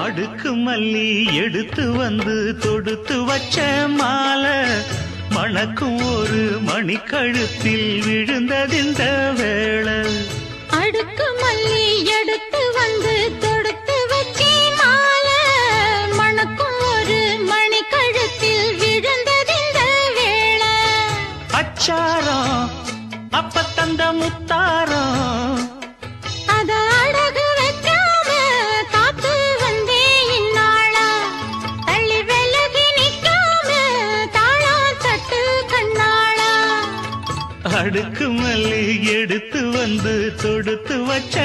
அடுக்கு மல்லி எடுத்து வந்து தொடுத்து வச்ச மாலை மணக்கும் ஒரு மணிக்கழுத்தில் விழுந்ததிந்த வேளை. அடுக்கு மல்லி எடுத்து வந்து தொடுத்து வச்சே மாலை மணக்கும் ஒரு மணிக்கழுத்தில் விழுந்ததிந்த வேளை. அச்சாரம் அப்ப தந்த முத்தாரம் அத அடகு வைக்காம காத்து வந்தே இந்நாளா. தள்ளி விலகி நிக்காம தாளா தட்டு கண்ணாளா. அடுக்கு மல்லி எடுத்து வந்து தொடுத்து வச்ச